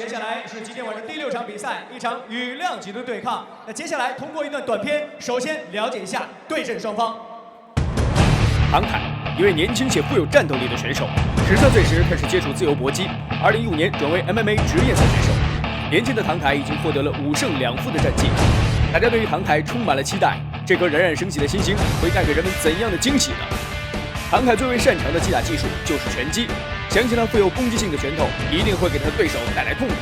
接下来是今天晚上第6场比赛，一场羽量级的对抗。那接下来通过一段短片，首先了解一下对阵双方。唐凯，一位年轻且富有战斗力的选手，13岁时开始接触自由搏击，2015年转为 MMA 职业赛选手。年轻的唐凯已经获得了5胜2负的战绩，大家对于唐凯充满了期待。这颗冉冉升起的新星会带给人们怎样的惊喜呢？唐凯最为擅长的击打技术就是拳击，相信他富有攻击性的拳头一定会给他的对手带来痛苦。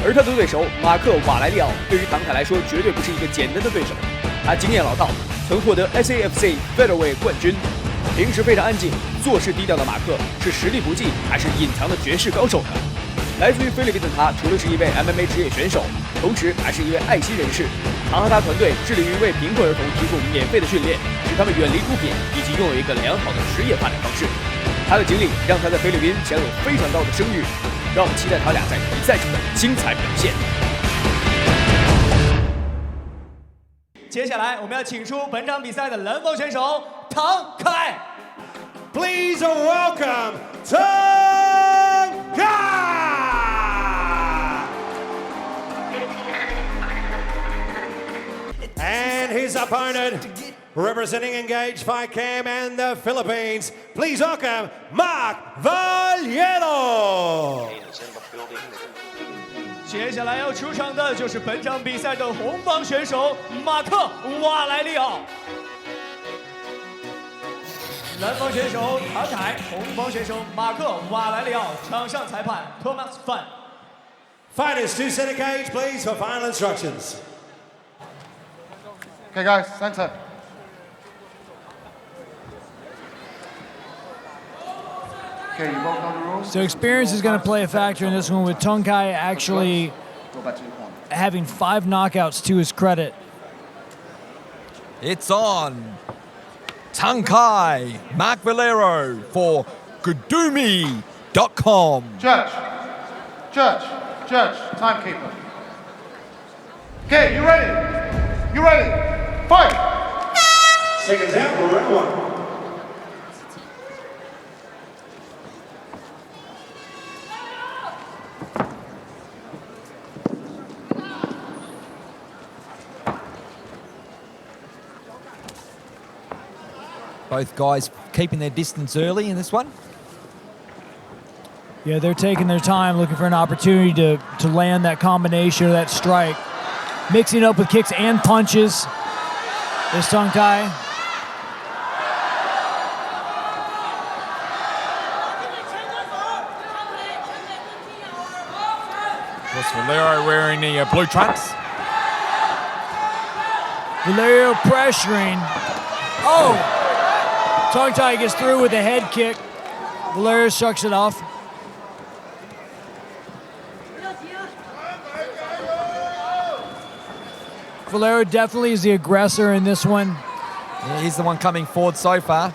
而他的对手马克·瓦莱利奥对于唐凯来说绝对不是一个简单的对手，他经验老道，曾获得 SAFC Featherweight 冠军。平时非常安静、做事低调的马克是实力不济还是隐藏的绝世高手呢？来自于菲律宾的他，除了是一位 MMA 职业选手，同时还是一位爱心人士。他和他团队致力于为贫困儿童提供免费的训练，使他们远离毒品，以及拥有一个良好的职业发展方式。他的经历让他在菲律宾享有非常高的声誉，让我们期待他俩在比赛中的精彩表现。接下来我们要请出本场比赛的蓝锋选手唐凯。Please welcome Tang! And his opponent, representing Engage Fight Cam and the Philippines, please welcome Valerio! 接下来要出场的就是本场比赛的红方选手马克·瓦莱利奥。蓝方选手唐凯，红方选手马克·瓦莱利奥。场上裁判 Thomas Fan。Fighters to center cage, please, for final instructions. Okay, guys, center. Okay, you both know the rules? So experience is going to play a factor in this one, with Tang actually having 5 knockouts to his credit. It's on. Tang Kai, Mark Valerio for Gudumi.com. Judge, timekeeper. Okay, you ready? You ready? Fight! Seconds out for round 1. Both guys keeping their distance early in this one. Yeah, they're taking their time, looking for an opportunity to land that combination or that strike. Mixing up with kicks and punches. This Tang Kai. Of course, Valerio wearing the blue trunks. Valerio pressuring. Oh! Tang gets through with a head kick. Valerio shucks it off. Valerio definitely is the aggressor in this one. Yeah, he's the one coming forward so far.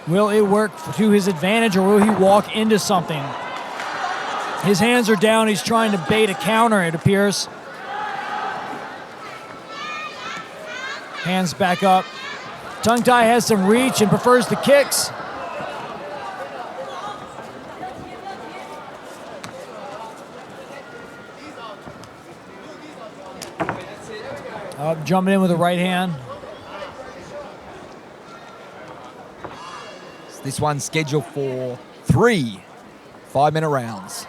Will it work to his advantage, or will he walk into something? His hands are down. He's trying to bait a counter, it appears. Hands back up. Tang has some reach and prefers the kicks. Jumping in with the right hand. This one's scheduled for 3 5-minute rounds.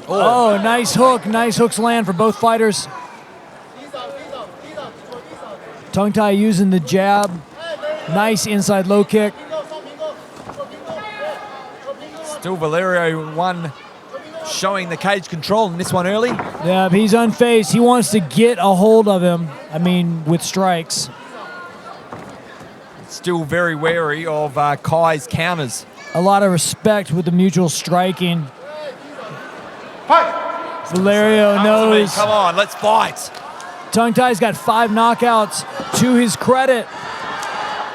Oh, nice hook. Nice hooks land for both fighters. Tang using the jab. Nice inside low kick. Still Valerio one showing the cage control in this one early. Yeah, but he's unfazed. He wants to get a hold of him, with strikes. Still very wary of Kai's counters. A lot of respect with the mutual striking. Fight! Valerio knows. Come on, let's fight. Tang got 5 knockouts to his credit.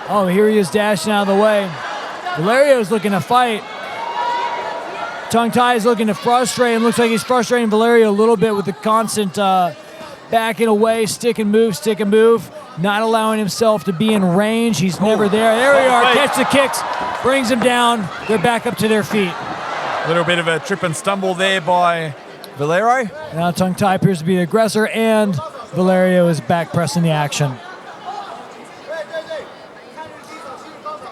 Oh, here he is dashing out of the way. Valerio's looking to fight. Tang is looking to frustrate, and looks like he's frustrating Valerio a little bit with the constant backing away, stick and move, not allowing himself to be in range. He's never there. There we are, catch the kicks, brings him down. They're back up to their feet. A little bit of a trip and stumble there by Valerio. Now Tung Tai appears to be the aggressor, and Valerio is back pressing the action.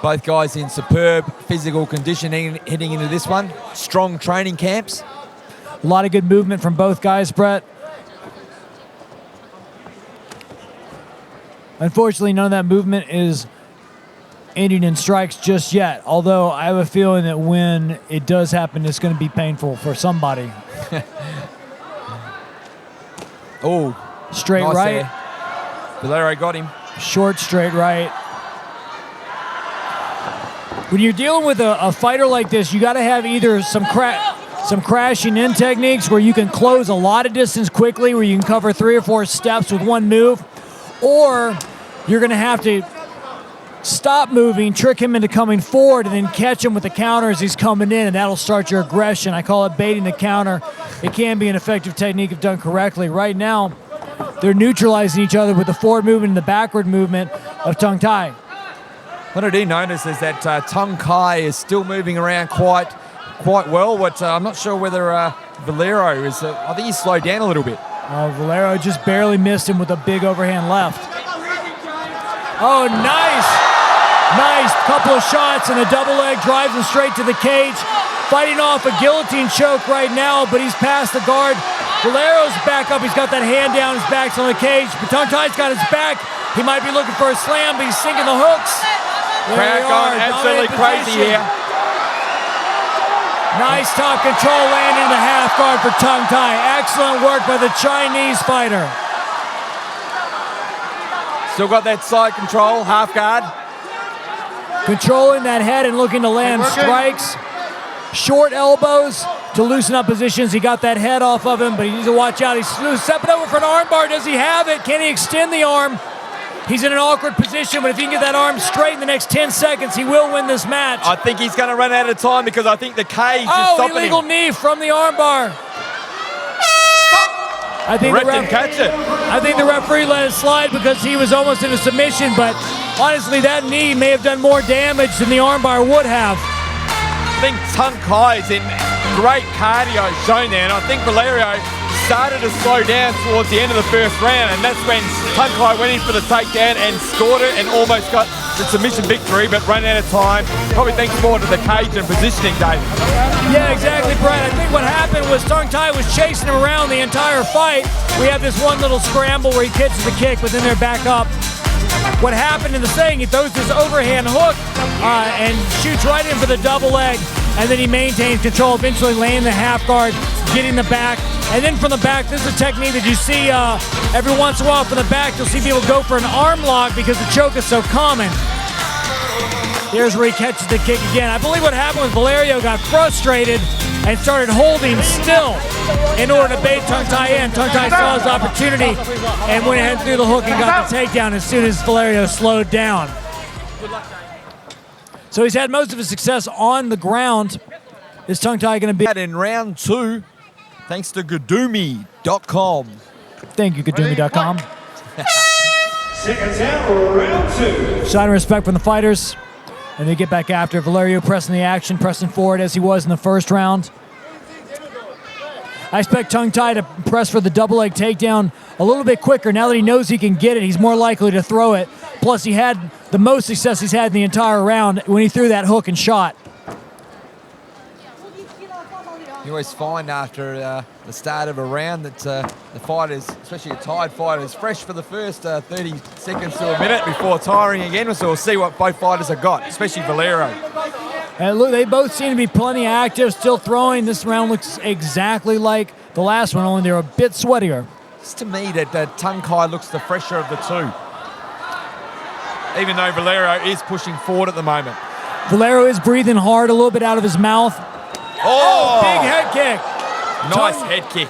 Both guys in superb physical conditioning heading into this one. Strong training camps. A lot of good movement from both guys, Brett. Unfortunately, none of that movement is ending in strikes just yet, although I have a feeling that when it does happen, it's going to be painful for somebody. Oh, straight nice right. There. Valerio got him. Short straight right. When you're dealing with a fighter like this, you got to have either some crashing in techniques where you can close a lot of distance quickly, where you can cover 3 or 4 steps with one move, or you're going to have to stop moving, trick him into coming forward, and then catch him with the counter as he's coming in, and that'll start your aggression. I call it baiting the counter. It can be an effective technique if done correctly. Right now, they're neutralizing each other with the forward movement and the backward movement of Tung Tai. What I do notice is that Tung Tai is still moving around quite well. But I'm not sure whether Valerio is. I think he's slowed down a little bit. Valerio just barely missed him with a big overhand left. Oh, nice! Nice couple of shots, and a double leg drives him straight to the cage. Fighting off a guillotine choke right now, but he's past the guard. Valerio's back up. He's got that hand down. His back's on the cage. But Tung Tai's got his back. He might be looking for a slam, but he's sinking the hooks. Crowd going absolutely crazy here. Nice top control landing in the half guard for Tung Tai. Excellent work by the Chinese fighter. Still got that side control, half guard. Controlling that head and looking to land strikes. Short elbows to loosen up positions. He got that head off of him, but he needs to watch out. He's stepping over for an arm bar. Does he have it? Can he extend the arm? He's in an awkward position, but if he can get that arm straight in the next 10 seconds, he will win this match. I think he's going to run out of time because I think the cage is stopping him. Illegal knee from the arm bar. I think the ref didn't catch it. I think the referee let it slide because he was almost in a submission, but honestly, that knee may have done more damage than the arm bar would have. I think Tung Tai is in great cardio shown there, and I think Valerio started to slow down towards the end of the first round, and that's when Tung Tai went in for the takedown and scored it and almost got the submission victory, but ran out of time. Probably thanks more to the cage and positioning, Dave. Yeah, exactly, Brad. I think what happened was Tung Tai was chasing him around the entire fight. We have this one little scramble where he catches the kick, but then they're back up. What happened in the thing, he throws this overhand hook and shoots right in for the double leg, and then he maintains control, eventually laying the half guard, getting the back, and then from the back, this is a technique that you see every once in a while from the back. You'll see people go for an arm lock because the choke is so common. Here's where he catches the kick again. I believe what happened was Valerio got frustrated and started holding still in order to bait Tung Tai in. Tung Tai saw his opportunity and went ahead and threw the hook and got the takedown as soon as Valerio slowed down. So he's had most of his success on the ground. Is Tung Tai going to be in round 2, thanks to Gadumi.com. Thank you, Gadumi.com. Seconds down, round 2. Sign of respect from the fighters. And they get back after. Valerio pressing the action, pressing forward as he was in the first round. I expect Tung Tai to press for the double leg takedown a little bit quicker. Now that he knows he can get it, he's more likely to throw it. Plus, he had the most success he's had in the entire round when he threw that hook and shot. You always find after the start of a round that the fighters, especially a tired fighter, is fresh for the first 30 seconds to a minute before tiring again. So we'll see what both fighters have got, especially Valerio. And look, they both seem to be plenty active, still throwing. This round looks exactly like the last one, only they're a bit sweatier. It's to me that Tung Tai looks the fresher of the two, even though Valerio is pushing forward at the moment. Valerio is breathing hard a little bit out of his mouth. Oh, big head kick. Nice head kick.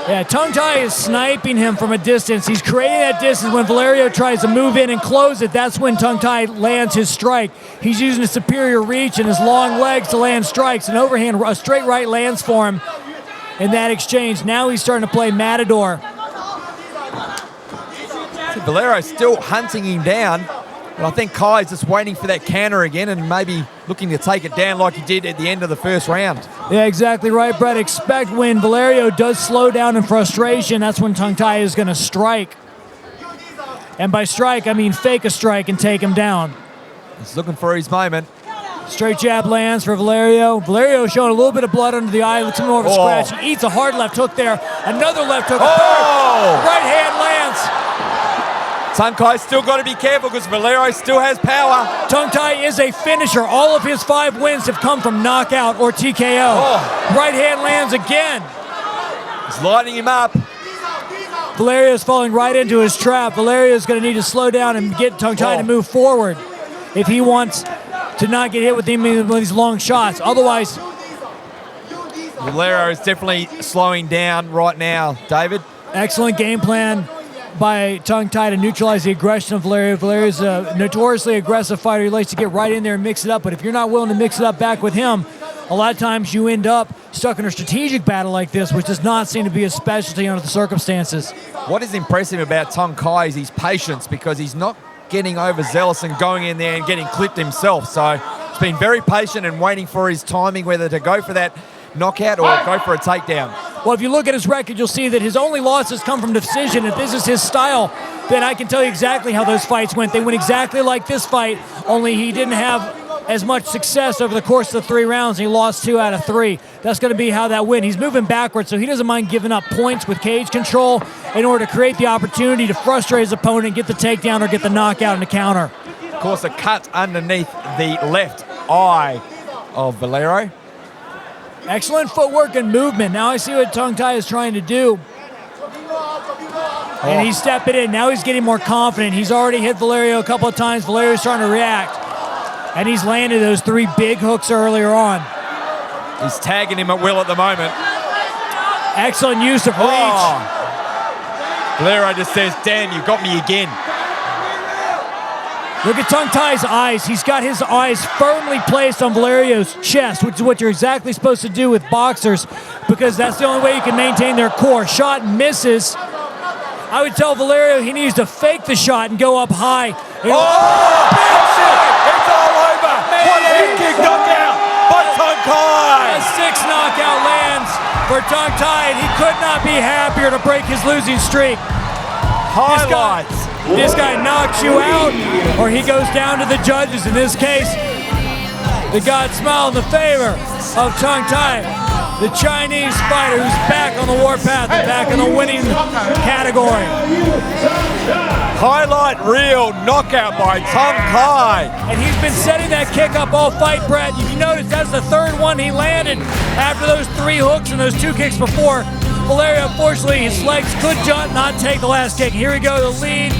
Yeah, Tung Tai is sniping him from a distance. He's creating that distance. When Valerio tries to move in and close it, that's when Tung Tai lands his strike. He's using his superior reach and his long legs to land strikes. An overhand, a straight right lands for him in that exchange. Now he's starting to play Matador. Valerio's still hunting him down. But I think Kai's just waiting for that counter again and maybe looking to take it down like he did at the end of the first round. Yeah, exactly right, Brett. Expect when Valerio does slow down in frustration, that's when Tang Tai is going to strike. And by strike, I mean fake a strike and take him down. He's looking for his moment. Straight jab lands for Valerio. Valerio showing a little bit of blood under the eye. Looks more of a scratch. He eats a hard left hook there. Another left hook. Right hand lands. Tang Kai's still got to be careful because Valerio still has power. Tang Tai is a finisher. All of his 5 wins have come from knockout or TKO. Right hand lands again. He's lighting him up. Valerio's falling right into his trap. Valerio's going to need to slow down and get Tang Tai to move forward if he wants to not get hit with these long shots. Otherwise, Valerio is definitely slowing down right now, David. Excellent game plan by Tang Tai to neutralize the aggression of Valerio. Valerio's a notoriously aggressive fighter. He likes to get right in there and mix it up, but if you're not willing to mix it up back with him, a lot of times you end up stuck in a strategic battle like this, which does not seem to be a specialty under the circumstances. What is impressive about Tang Kai is his patience, because he's not getting overzealous and going in there and getting clipped himself. So he's been very patient and waiting for his timing, whether to go for that knockout or go for a takedown. Well, if you look at his record, you'll see that his only losses come from decision. If this is his style, then I can tell you exactly how those fights went. They went exactly like this fight, only he didn't have as much success over the course of the 3 rounds. He lost 2 out of 3. That's going to be how that went. He's moving backwards, so he doesn't mind giving up points with cage control in order to create the opportunity to frustrate his opponent, get the takedown or get the knockout and the counter. Of course, a cut underneath the left eye of Valerio. Excellent footwork and movement. Now I see what Tang Tai is trying to do. And he's stepping in. Now he's getting more confident. He's already hit Valerio a couple of times. Valerio's trying to react. And he's landed those 3 big hooks earlier on. He's tagging him at will at the moment. Excellent use of reach. Valerio just says, damn, you got me again. Look at Tang Tai's eyes. He's got his eyes firmly placed on Valerio's chest, which is what you're exactly supposed to do with boxers, because that's the only way you can maintain their core. Shot misses. I would tell Valerio he needs to fake the shot and go up high. It's all over. One head kick knockout by Tang Kai. A 6 knockout lands for Tang Tai, and he could not be happier to break his losing streak. Highlights. This guy knocks you out, or he goes down to the judges. In this case, the gods smile in the favor of Tang Tai, the Chinese fighter who's back on the warpath and back in the winning category. Highlight reel knockout by Tang Kai. And he's been setting that kick up all fight, Brett. If you notice, that's the 3rd one he landed after those 3 hooks and those 2 kicks before. Valerio, unfortunately, his legs could not take the last kick. Here we go, the lead.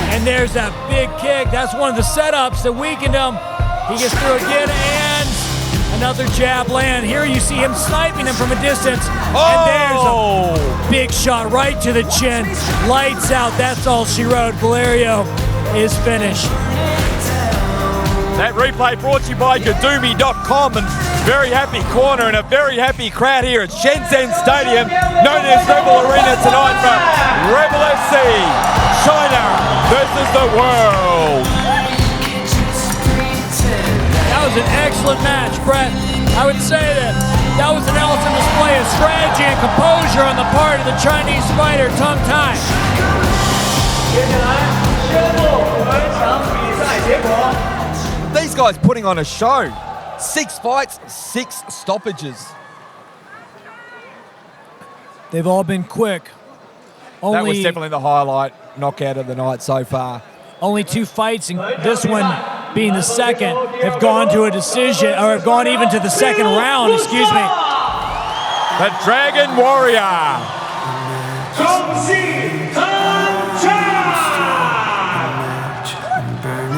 And there's that big kick. That's one of the setups that weakened him. He gets through again, and another jab land. Here you see him sniping him from a distance. And there's a big shot right to the chin. Lights out. That's all she wrote. Valerio is finished. That replay brought to you by Gadumi.com, and very happy corner and a very happy crowd here at Shenzhen Stadium, known as Rebel Arena tonight from RebelFC, China versus the world. That was an excellent match, Brett. I would say that was an awesome display of strategy and composure on the part of the Chinese fighter, Tang Tai. These guys putting on a show. 6 fights, 6 stoppages. They've all been quick. That was definitely the highlight knockout of the night so far. Only 2 fights, and this one being the second, have gone to a decision, or have gone even to the 2nd round, excuse me. The Dragon Warrior.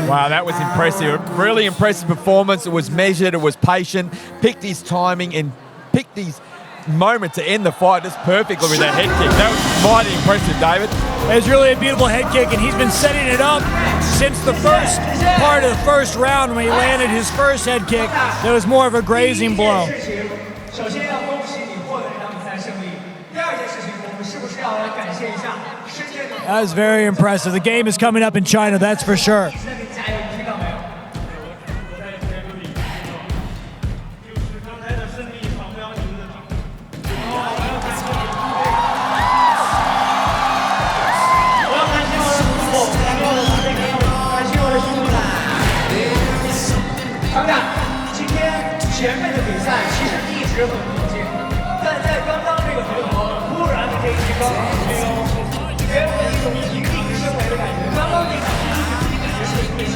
Wow, that was impressive. Really impressive performance. It was measured, it was patient, picked his timing and picked his moment to end the fight just perfectly with that head kick. That was mighty impressive, David. It was really a beautiful head kick, and he's been setting it up since the first part of the 1st round when he landed his first head kick. That was more of a grazing blow. 第二件事情，我们是不是要来感谢一下世界的？ That was very impressive. The game is coming up in China, that's for sure. 加油，你听到没有？ 他们俩今天前面的比赛其实一直很平静，但在刚刚这个回合，突然这一局高潮没有，给我一种引领升维的感觉。刚刚那场第一局感觉是对手。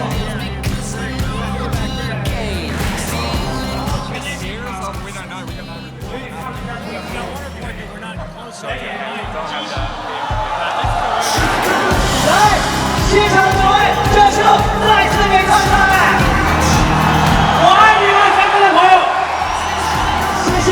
来，现场各位，掌声再次给他们！ 我爱你们，咱们的朋友，谢谢。